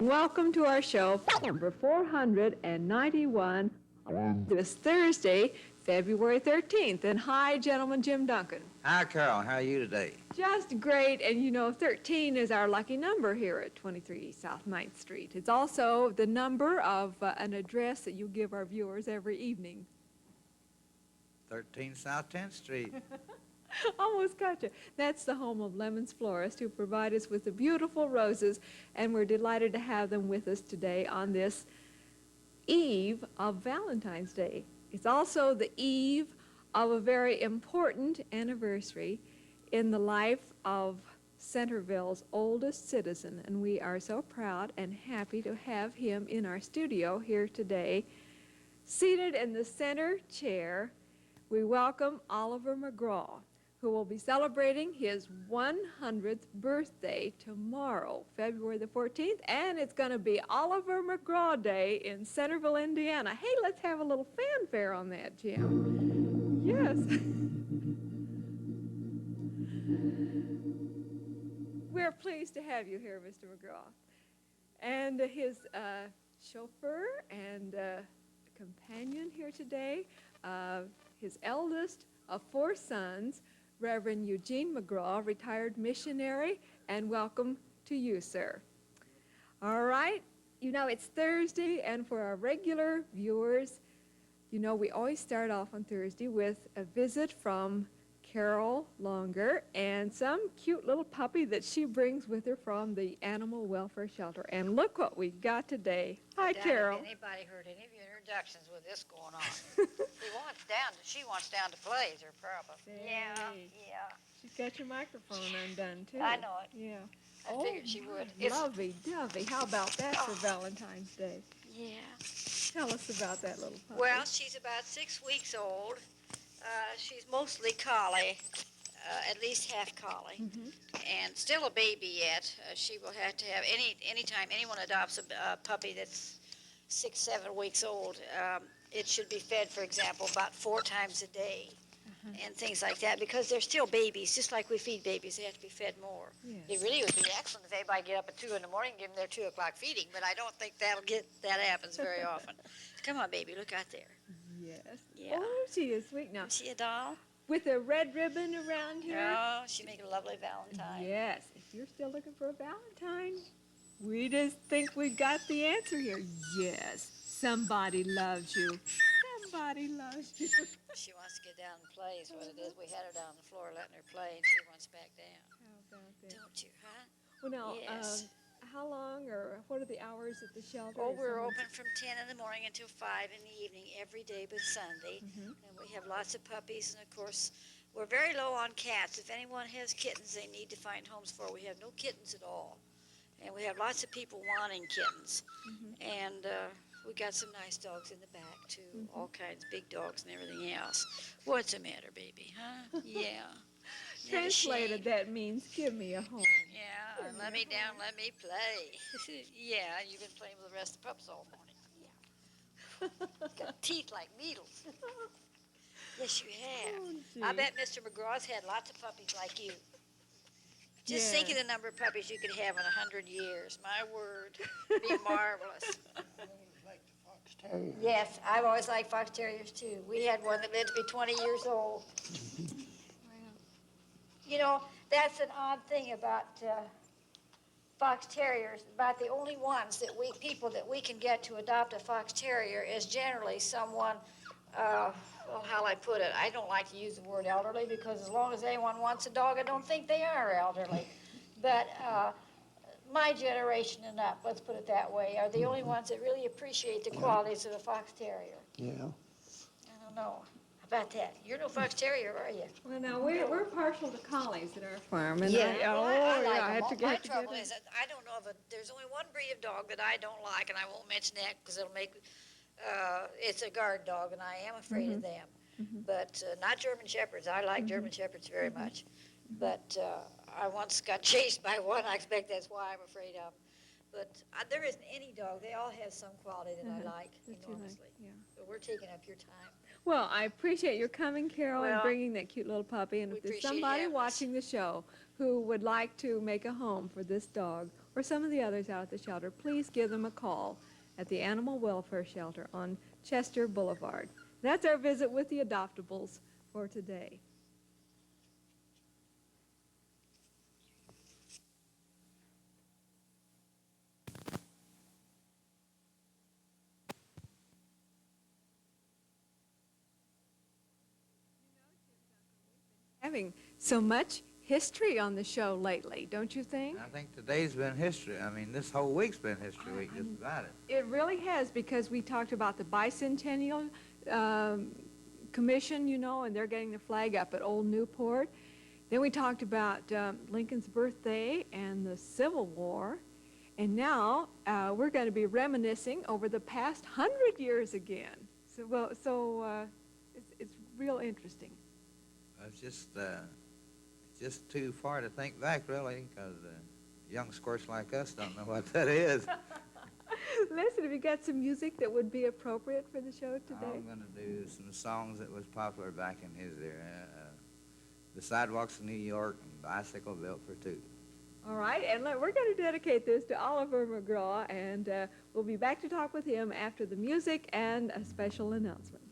Welcome to our show, number 491, this Thursday, February 13th. And hi, gentleman Jim Duncan. Hi, Carol. How are you today? Just great. And you know, 13 is our lucky number here at 23 South 9th Street. It's also the number of an address that you give our viewers every evening. 13 South 10th Street. Almost got you. That's the home of Lemon's Florist, who provide us with the beautiful roses, and we're delighted to have them with us today on this eve of Valentine's Day. It's also the eve of a very important anniversary in the life of Centerville's oldest citizen, and we are so proud and happy to have him in our studio here today. Seated in the center chair, we welcome Oliver McGraw, who will be celebrating his 100th birthday tomorrow, February the 14th, and it's going to be Oliver McGraw Day in Centerville, Indiana. Hey, let's have a little fanfare on that, Jim. Yes. We're pleased to have you here, Mr. McGraw. And his chauffeur and companion here today, his eldest of 4 sons, Reverend Eugene McGraw, retired missionary, and welcome to you, sir. All right, you know, it's Thursday, and for our regular viewers, you know, we always start off on Thursday with a visit from Carrol Longer and some cute little puppy that she brings with her from the animal welfare shelter. And look what we got today. Hi, Carol. Have anybody heard any of your introductions with this going on? She wants down to play is her problem. Say, Yeah. She's got your microphone undone, too. I know it. Yeah. I figured she would. Lovey-dovey. How about that for Valentine's Day? Yeah. Tell us about that little puppy. Well, she's about 6 weeks old. She's mostly collie, at least half collie, and still a baby yet. She will have to have anytime anyone adopts a puppy that's 6, 7 weeks old, it should be fed, for example, about 4 times a day, and things like that, because they're still babies, just like we feed babies. They have to be fed more. Yes. It really would be excellent if everybody get up at 2 in the morning and give them their 2 o'clock feeding, but I don't think that happens very often. Come on, baby, look out there. Yes. Yeah. Oh, she is sweet now. Is she a doll? With a red ribbon around here. Oh, she'd make a lovely Valentine. Yes. If you're still looking for a Valentine, we just think we got the answer here. Yes. Somebody loves you. Somebody loves you. She wants to get down and play is what it is. We had her down on the floor letting her play, and she wants back down. How about that? Don't you, huh? Well, now, Yes. how long or what are the hours at the shelter? Oh, Is we're someone- open from 10 in the morning until 5 in the evening every day but Sunday. And we have lots of puppies, and of course, we're very low on cats. If anyone has kittens they need to find homes for, we have no kittens at all. And we have lots of people wanting kittens. And we got some nice dogs in the back, too, all kinds, big dogs and everything else. What's the matter, baby, huh? Yeah. Translated, that means give me a home. Yeah, and let me down, let me play. Yeah, you've been playing with the rest of the pups all morning. Yeah. Got teeth like needles. Yes, you have. Oh, I gee. bet Mr. McGraw's had lots of puppies like you. Just think of the number of puppies you could have in 100 years. My word, it'd be marvelous. Yes, I've always liked fox terriers too. We had one that lived to be 20 years old. You know, that's an odd thing about fox terriers. About the only ones that we can get to adopt a fox terrier is generally someone, well, how'll I put it? I don't like to use the word elderly because as long as anyone wants a dog, I don't think they are elderly. But my generation and up, let's put it that way, are the only ones that really appreciate the qualities of a fox terrier. Yeah. I don't know about that. You're no fox terrier, are you? Well, now, we're partial to collies at our farm. And Yeah, I well, like I like them. My to trouble get is that I don't know of there's only one breed of dog that I don't like, and I won't mention that because it'll make, it's a guard dog, and I am afraid of them. But not German Shepherds. I like German Shepherds very much. But I once got chased by one. I expect that's why I'm afraid of. But there isn't any dog. They all have some quality that I like That you like, enormously. yeah. But we're taking up your time. Well, I appreciate your coming, Carol, and Well, bringing that cute little puppy. And we if there's appreciate somebody having us. watching the show who would like to make a home for this dog or some of the others out at the shelter, please give them a call at the Animal Welfare Shelter on Chester Boulevard. That's our visit with the Adoptables for today. Having so much history on the show lately, don't you think? I think today's been history. I mean, this whole week's been history week, just about it. It really has, because we talked about the Bicentennial Commission, you know, and they're getting the flag up at Old Newport. Then we talked about Lincoln's birthday and the Civil War. And now we're going to be reminiscing over the past 100 years again. So it's real interesting. It's just too far to think back, really, because young squirts like us don't know what that is. Listen, have you got some music that would be appropriate for the show today? I'm going to do some songs that was popular back in his era. The Sidewalks of New York and Bicycle Built for Two. All right, and we're going to dedicate this to Oliver McGraw, and we'll be back to talk with him after the music and a special announcement.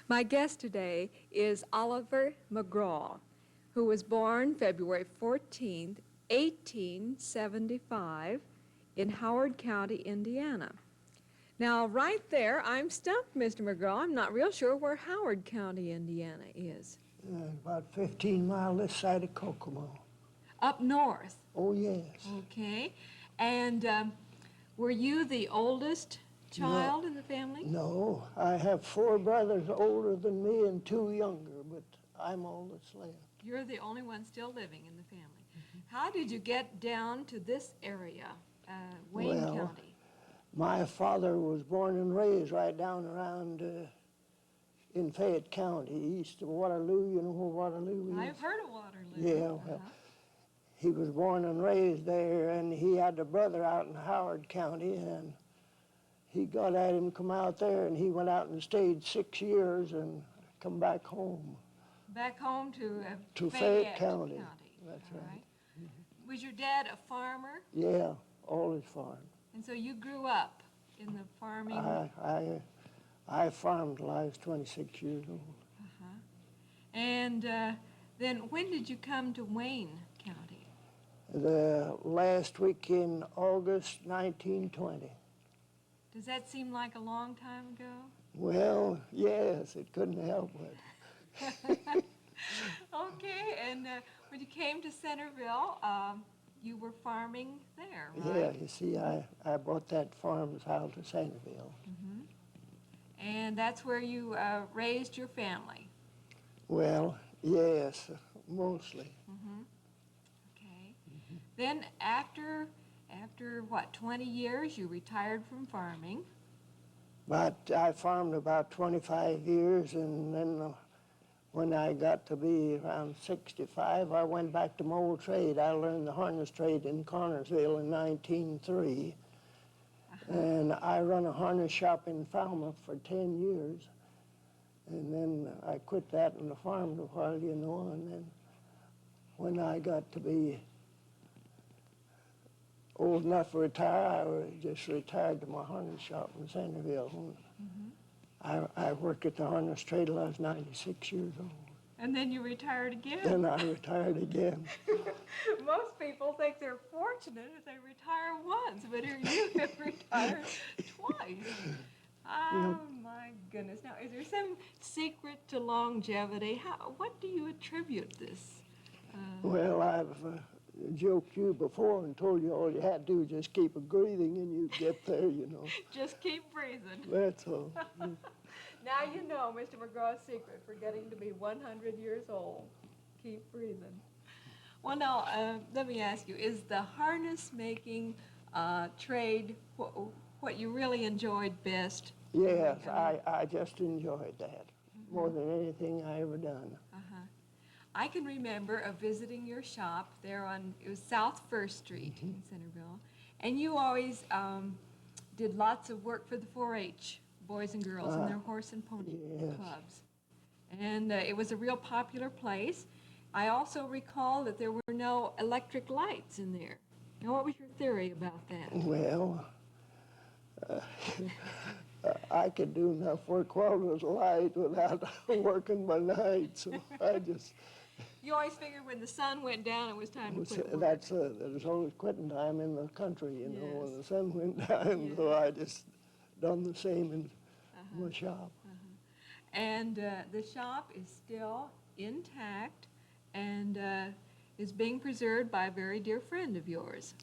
My guest today is Oliver McGraw, who was born February 14th, 1875 in Howard County, Indiana. Now, right there, I'm stumped, Mr. McGraw. I'm not real sure where Howard County, Indiana is. About 15 miles this side of Kokomo. Up north. Oh, yes. Okay. And were you the oldest child in the family? No, I have 4 brothers older than me and 2 younger, but I'm all that's left. You're the only one still living in the family. How did you get down to this area, Wayne Well, County? My father was born and raised right down around in Fayette County, east of Waterloo. You know where Waterloo is? I've heard of Waterloo. Yeah, well, he was born and raised there, and he had a brother out in Howard County, and he got at him, come out there, and he went out and stayed 6 years and come back home. Back home to Fayette County. That's All right. Was your dad a farmer? Yeah, always farmed. And so you grew up in the farming? I farmed till I was 26 years old. And then when did you come to Wayne County? The last week in August 1920. Does that seem like a long time ago? Well, yes, it couldn't help it. Okay, and when you came to Centerville, you were farming there, right? Yeah, you see, I bought that farm's out to Centerville. And that's where you raised your family? Well, yes, mostly. Okay. Then after what, 20 years, you retired from farming? But I farmed about 25 years, and then when I got to be around 65, I went back to my old trade. I learned the harness trade in Connersville in 1903. And I run a harness shop in Falmouth for 10 years. And then I quit that and farmed a while, you know, and then when I got to be old enough to retire, I just retired to my harness shop in Centerville. I worked at the harness trade till I was 96 years old. And then you retired again? Then I retired again. Most people think they're fortunate if they retire once, but here you have retired twice. Oh, my goodness. Now, is there some secret to longevity? What do you attribute this? Well, I've joked you before and told you all you had to do is just keep breathing and you'd get there, you know. Just keep breathing. That's all. Now you know Mr. McGraw's secret for getting to be 100 years old. Keep breathing. Well, now, let me ask you, is the harness making trade what you really enjoyed best? Yes, I just enjoyed that more than anything I ever done. I can remember visiting your shop there it was South First Street in Centerville, and you always did lots of work for the 4-H boys and girls in their horse and pony clubs. And it was a real popular place. I also recall that there were no electric lights in there. Now, what was your theory about that? Well, I could do enough work while it was light without working by night, so I just... You always figured when the sun went down, it was time to quit work. There's always quitting time in the country, you know, when the sun went down, so I just done the same in my shop. And the shop is still intact and is being preserved by a very dear friend of yours.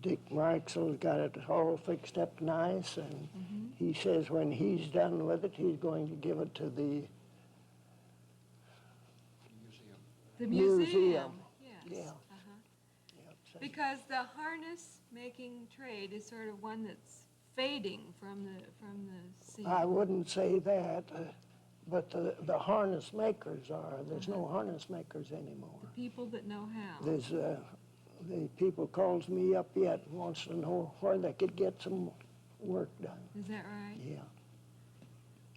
Dick Marxell's got it all fixed up nice, and he says when he's done with it, he's going to give it to the museum. Yes. Yeah. Yeah, because the harness making trade is sort of one that's fading from the scene. I wouldn't say that, but the harness makers are. There's no harness makers anymore. The people that know how. There's the people calls me up yet and wants to know where they could get some work done. Is that right? Yeah.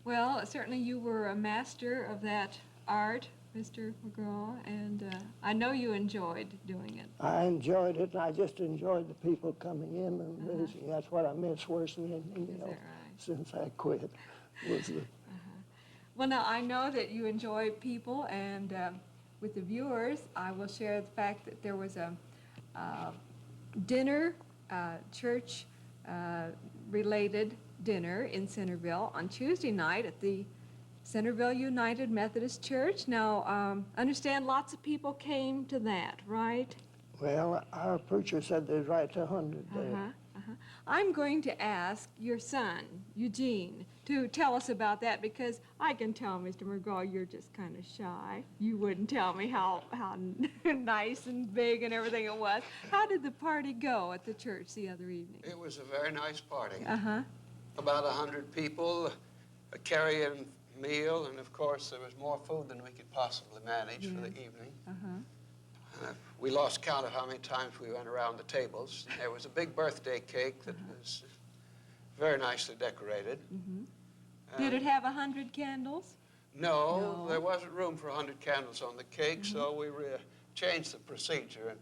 Well, certainly you were a master of that art, Mr. McGraw, and I know you enjoyed doing it. I enjoyed it, and I just enjoyed the people coming in and visiting. That's what I miss worse than anything else since I quit. Was the... Well, now, I know that you enjoy people, and with the viewers, I will share the fact that there was a dinner, church-related dinner in Centerville on Tuesday night at the Centerville United Methodist Church. Now, understand lots of people came to that, right? Well, our preacher said there's right to 100 there. I'm going to ask your son, Eugene, to tell us about that, because I can tell, Mr. McGraw, you're just kind of shy. You wouldn't tell me how nice and big and everything it was. How did the party go at the church the other evening? It was a very nice party. About 100 people, a carry-in meal, and of course there was more food than we could possibly manage for the evening. We lost count of how many times we went around the tables. There was a big birthday cake that was very nicely decorated. Did it have 100 candles? No, there wasn't room for 100 candles on the cake, so we changed the procedure.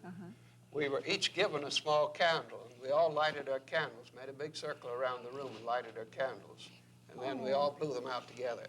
We were each given a small candle, and we all lighted our candles, made a big circle around the room and lighted our candles, and then we all blew them out together.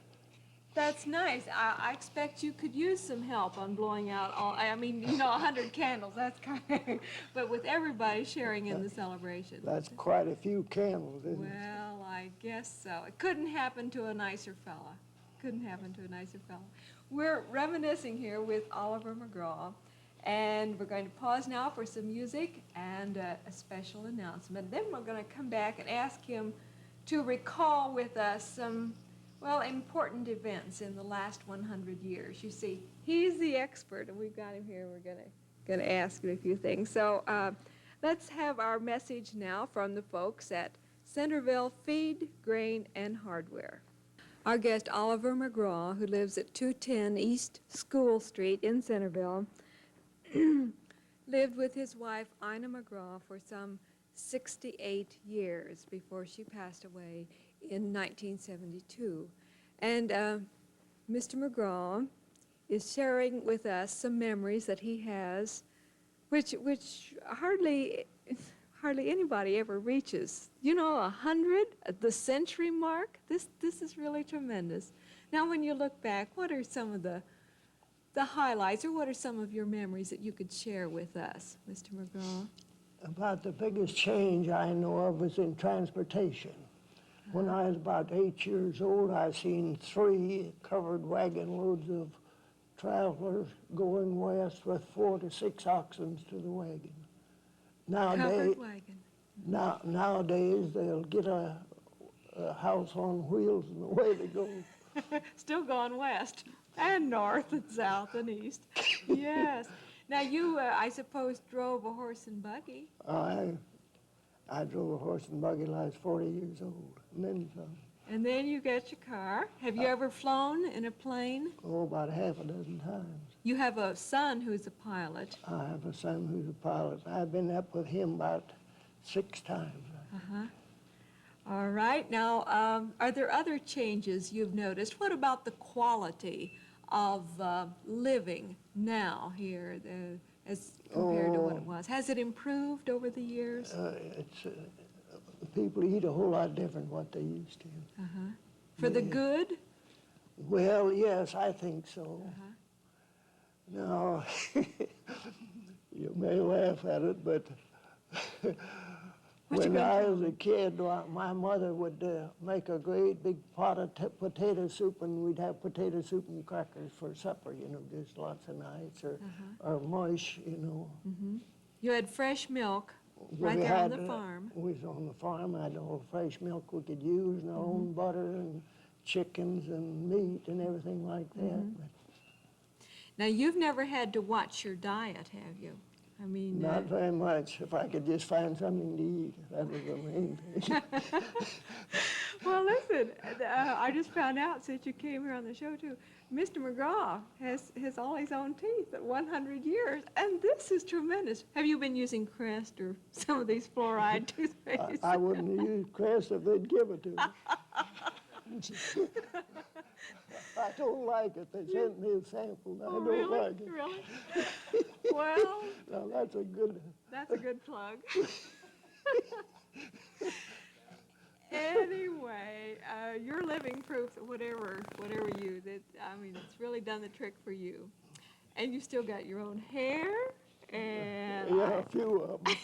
That's nice. I expect you could use some help on blowing out all, 100 candles, that's kind of, but with everybody sharing in the celebration. That's quite a few candles, isn't it? Well, I guess so. It couldn't happen to a nicer fella. Couldn't happen to a nicer fella. We're reminiscing here with Oliver McGraw, and we're going to pause now for some music and a special announcement. Then we're going to come back and ask him to recall with us some important events in the last 100 years. You see, he's the expert, and we've got him here. We're going to ask him a few things. So let's have our message now from the folks at Centerville Feed, Grain, and Hardware. Our guest, Oliver McGraw, who lives at 210 East School Street in Centerville, lived with his wife, Ina McGraw, for some 68 years before she passed away in 1972. And Mr. McGraw is sharing with us some memories that he has, which hardly anybody ever reaches. You know, 100, the century mark. This is really tremendous. Now, when you look back, what are some of the highlights, or what are some of your memories that you could share with us, Mr. McGraw? About the biggest change I know of was in transportation. When I was about 8 years old, I seen 3 covered wagon loads of travelers going west with 4 to 6 oxen to the wagon. Nowadays, Covered wagon. nowadays they'll get a house on wheels and away they go. Still going west and north and south and east. Yes. Now you, I suppose, drove a horse and buggy. I drove a horse and buggy till I was 40 years old, and then some. And then you got your car. Have you ever flown in a plane? Oh, about half a dozen times. You have a son who's a pilot. I have a son who's a pilot. I've been up with him about 6 times. Uh-huh. All right. Now, are there other changes you've noticed? What about the quality of living now here as compared to what it was? Has it improved over the years? People eat a whole lot different what they used to. Uh-huh. For the good? Well, yes, I think so. Uh-huh. Now, you may laugh at it, but when I was a kid, my mother would make a great big pot of potato soup, and we'd have potato soup and crackers for supper, you know, just lots of nights, or mush, you know. Mm-hmm. You had fresh milk right there on the farm. We was on the farm. I had all the fresh milk we could use, and our own butter and chickens and meat and everything like that. Now, you've never had to watch your diet, have you? I mean... Not very much. If I could just find something to eat, that was the main thing. Well, listen, I just found out since you came here on the show, too, Mr. McGraw has all his own teeth at 100 years, and this is tremendous. Have you been using Crest or some of these fluoride toothpaste? I wouldn't use Crest if they'd give it to me. I don't like it. They sent me a sample, and I don't really? like it. Really? Well, Now, that's a good... that's a good plug. Anyway, you're living proof that whatever you, I mean, it's really done the trick for you. And you still got your own hair, and... Yeah, a few of them.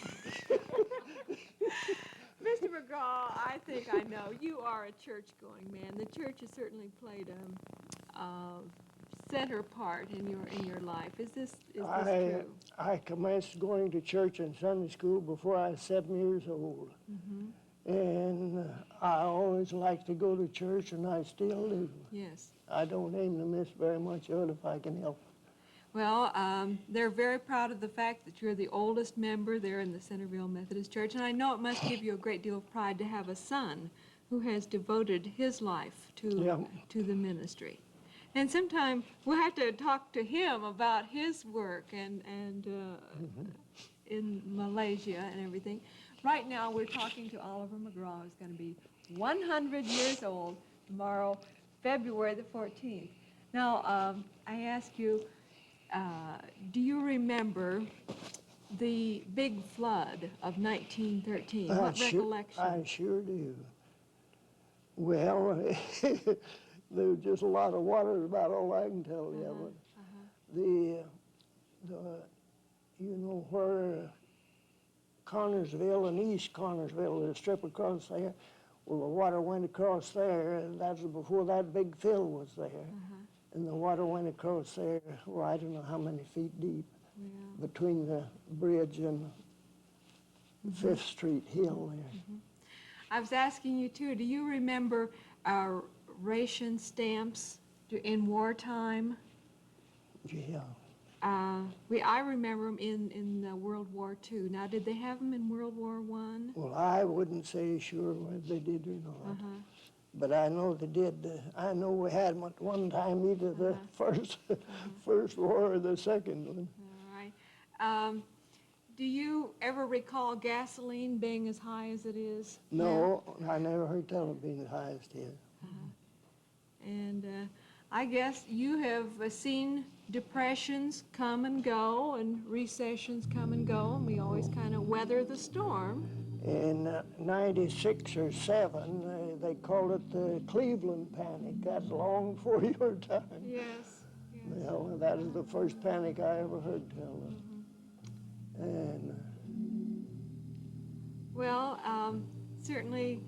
Mr. McGraw, I think I know. You are a church-going man. The church has certainly played a center part in your life. Is this true? I commenced going to church and Sunday school before I was 7 years old. And I always liked to go to church, and I still do. Yes. I don't aim to miss very much of it if I can help it. Well, they're very proud of the fact that you're the oldest member there in the Centerville Methodist Church, and I know it must give you a great deal of pride to have a son who has devoted his life to the ministry. And sometime we'll have to talk to him about his work and in Malaysia and everything. Right now we're talking to Oliver McGraw, who's going to be 100 years old tomorrow, February the 14th. Now, I ask you, do you remember the big flood of 1913? What recollection? I sure do. Well, there was just a lot of water, about all I can tell you. You know where Connersville and East Connersville, there's a strip across there. Well, the water went across there, and that was before that big fill was there. And the water went across there, well, I don't know how many feet deep, between the bridge and 5th Street Hill there. I was asking you, too, do you remember our ration stamps in wartime? Yeah. I remember them in World War II. Now, did they have them in World War I? Well, I wouldn't say sure whether they did or not. but I know they did. I know we had them at one time, either the first war or the second one. All right. Do you ever recall gasoline being as high as it is now? No, I never heard tell of being the highest here. And I guess you have seen depressions come and go and recessions come and go, and we always kind of weather the storm. In 96 or 7, they called it the Cleveland panic. That's long before your time. Yes. Well, that is the first panic I ever heard tell of. And Well, certainly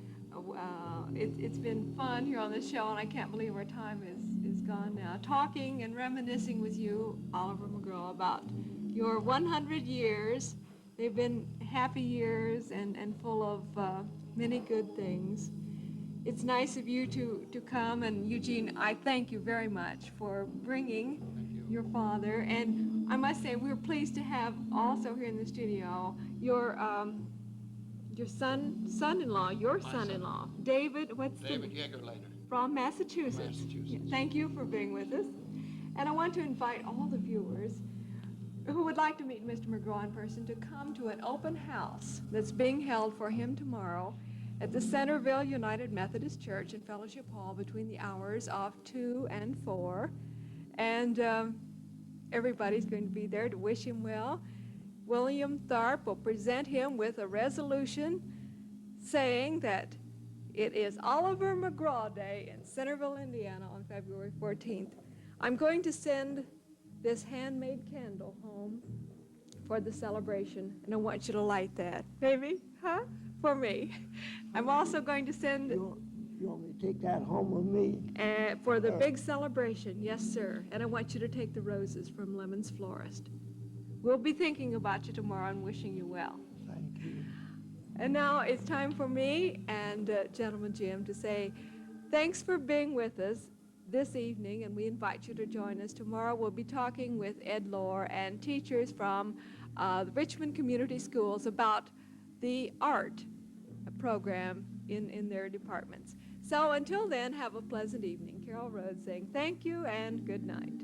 it's been fun here on this show, and I can't believe our time is gone now. Talking and reminiscing with you, Oliver McGraw, about your 100 years. They've been happy years and full of many good things. It's nice of you to come, and Eugene, I thank you very much for bringing your father. And I must say, we're pleased to have also here in the studio your son-in-law, David, David Yeagerlater. from Massachusetts. Yeah, thank you for being with us. And I want to invite all the viewers who would like to meet Mr. McGraw in person to come to an open house that's being held for him tomorrow at the Centerville United Methodist Church in Fellowship Hall between the hours of 2 and 4. And everybody's going to be there to wish him well. William Tharp will present him with a resolution saying that it is Oliver McGraw Day in Centerville, Indiana on February 14th. I'm going to send this handmade candle home for the celebration, and I want you to light that. Maybe? Huh? For me. I'm also going to send... you want me to take that home with me? for the big celebration, yes, sir. And I want you to take the roses from Lemon's Florist. We'll be thinking about you tomorrow and wishing you well. Thank you. And now it's time for me and Gentleman Jim to say thanks for being with us this evening, and we invite you to join us tomorrow. We'll be talking with Ed Lohr and teachers from the Richmond Community Schools about the art program in their departments. So until then, have a pleasant evening. Carrol Rhodes saying thank you and good night.